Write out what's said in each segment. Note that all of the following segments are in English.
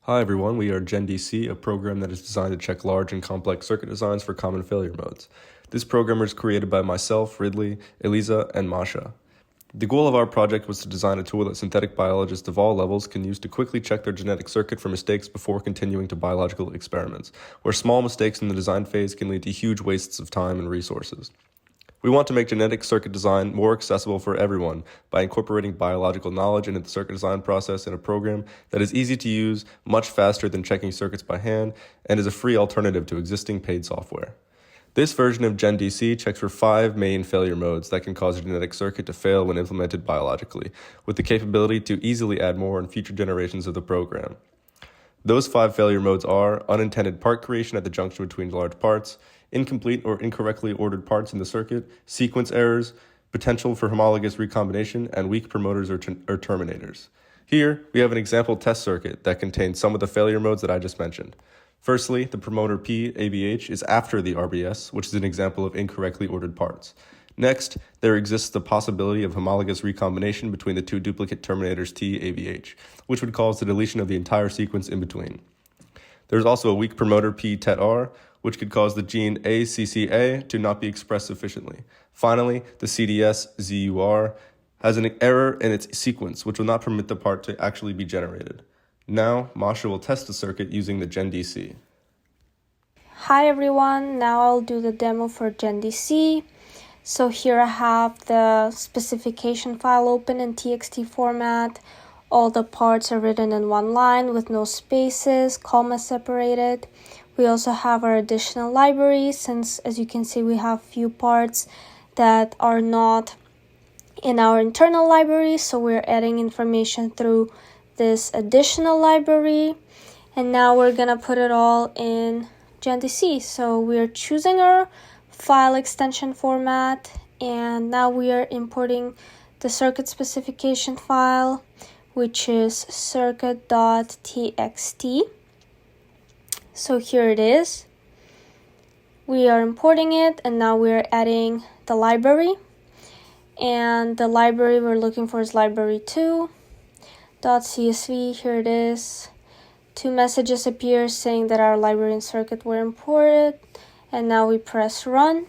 Hi everyone, we are GenDC, a program that is designed to check large and complex circuit designs for common failure modes. This program was created by myself, Ridley, Elisa, and Masha. The goal of our project was to design a tool that synthetic biologists of all levels can use to quickly check their genetic circuit for mistakes before continuing to biological experiments, where small mistakes in the design phase can lead to huge wastes of time and resources. We want to make genetic circuit design more accessible for everyone by incorporating biological knowledge into the circuit design process in a program that is easy to use, much faster than checking circuits by hand, and is a free alternative to existing paid software. This version of GenDC checks for 5 main failure modes that can cause a genetic circuit to fail when implemented biologically, with the capability to easily add more in future generations of the program. Those 5 failure modes are unintended part creation at the junction between large parts, incomplete or incorrectly ordered parts in the circuit, sequence errors, potential for homologous recombination, and weak promoters or terminators. Here, we have an example test circuit that contains some of the failure modes that I just mentioned. Firstly, the promoter P ABH is after the RBS, which is an example of incorrectly ordered parts. Next, there exists the possibility of homologous recombination between the 2 duplicate terminators T ABH, which would cause the deletion of the entire sequence in between. There's also a weak promoter P TET R, which could cause the gene ACCA to not be expressed sufficiently. Finally, the CDS ZUR has an error in its sequence, which will not permit the part to actually be generated. Now, Masha will test the circuit using the GenDC. Hi everyone, now I'll do the demo for GenDC. So here I have the specification file open in TXT format. All the parts are written in one line with no spaces, commas separated. We also have our additional library, since as you can see we have few parts that are not in our internal library, so we're adding information through this additional library. And now we're gonna put it all in GenDC. So we're choosing our file extension format, and now we are importing the circuit specification file, which is circuit.txt. So here it is. We are importing it, and now we're adding the library. And the library we're looking for is library2.csv. Here it is. 2 messages appear saying that our library and circuit were imported, and now we press run.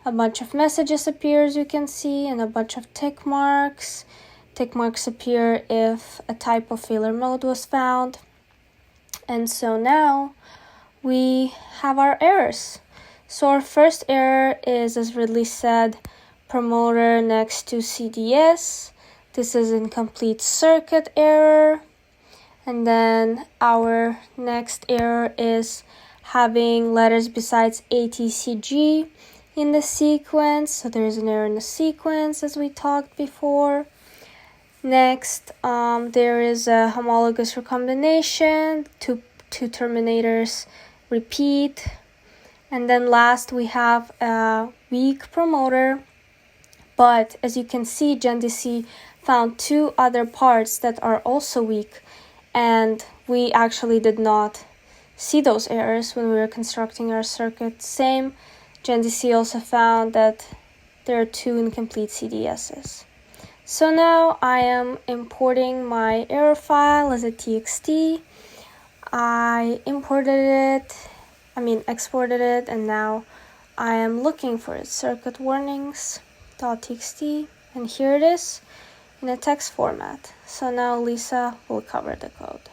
A bunch of messages appear, as you can see, and a bunch of tick marks. Tick marks appear if a type of failure mode was found. And so now we have our errors. So our first error is, as Ridley said, promoter next to CDS. This is incomplete circuit error. And then our next error is having letters besides ATCG in the sequence. So there's an error in the sequence, as we talked before. Next, there is a homologous recombination. Two terminators repeat. And then last, we have a weak promoter. But as you can see, GenDC found 2 other parts that are also weak. And we actually did not see those errors when we were constructing our circuit. Same, GenDC also found that there are 2 incomplete CDSs. So now I am importing my error file as a TXT. I exported it, and now I am looking for it, circuit warnings.txt, and here it is in a text format. So now Lisa will cover the code.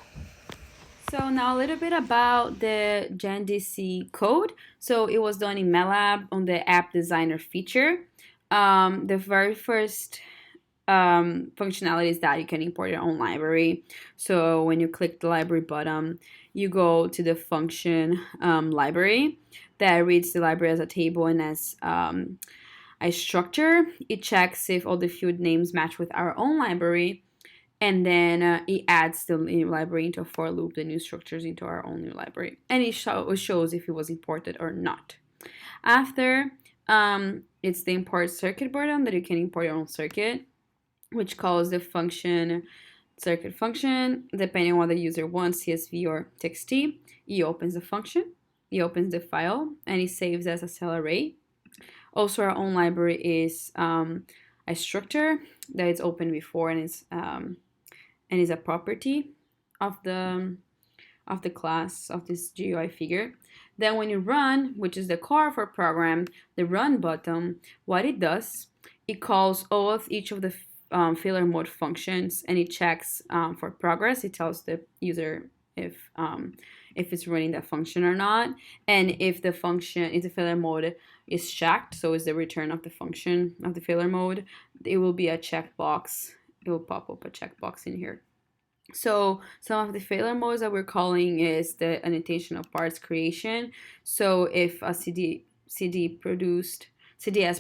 So now a little bit about the GenDC code. So it was done in MATLAB on the App Designer feature. The very first functionality is that you can import your own library. So when you click the library button, you go to the function library that reads the library as a table and as a structure. It checks if all the field names match with our own library, and then it adds the new library into a for loop, the new structures into our own new library, and it shows if it was imported or not. After, it's the import circuit button that you can import your own circuit, which calls the function circuit function, depending on what the user wants, CSV or TXT. He opens the function, he opens the file, and it saves as a cell array. Also, our own library is a structure that is open before and is a property of the of the class of this GUI figure. Then when you run, which is the core of our program, the run button, what it does, it calls each of the failure mode functions, and it checks for progress. It tells the user if it's running that function or not, and if the failure mode is checked, so is the return of the function of the failure mode, it will be a checkbox. It will pop up a checkbox in here. So some of the failure modes that we're calling is the annotation of parts creation. So if a CDS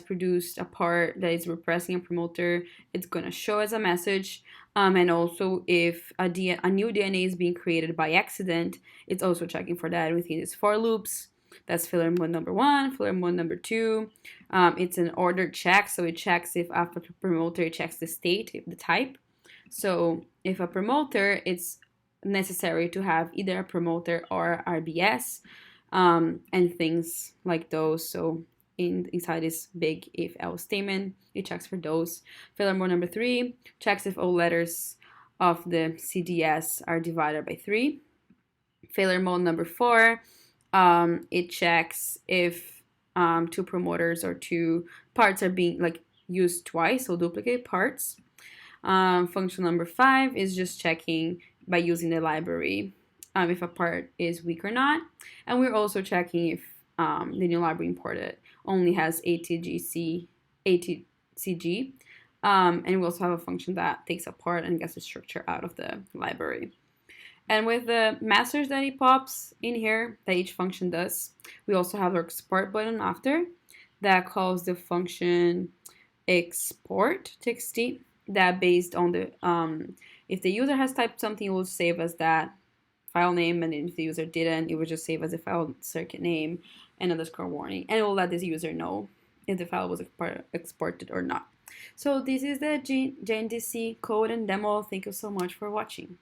produced a part that is repressing a promoter, it's going to show as a message. And also if a new DNA is being created by accident, it's also checking for that within these for loops. That's failure mode number 1, failure mode number 2. It's an ordered check, so it checks if after the promoter, it checks the state, the type. So if a promoter, it's necessary to have either a promoter or RBS, and things like those. So inside this big if else statement, it checks for those. Failure mode number 3 checks if all letters of the CDS are divided by 3. Failure mode number 4, it checks if 2 promoters or 2 parts are being used twice, so duplicate parts. Function number 5 is just checking by using the library if a part is weak or not. And we're also checking if the new library imported only has ATCG. And we also have a function that takes a part and gets the structure out of the library. And with the masters that it pops in here, that each function does, we also have our export button after that calls the function export txt. That based on the if the user has typed something, it will save as that file name, and if the user didn't, it will just save as a file circuit name and underscore warning, and it will let this user know if the file was exported or not. So this is the GenDC code and demo. Thank you so much for watching.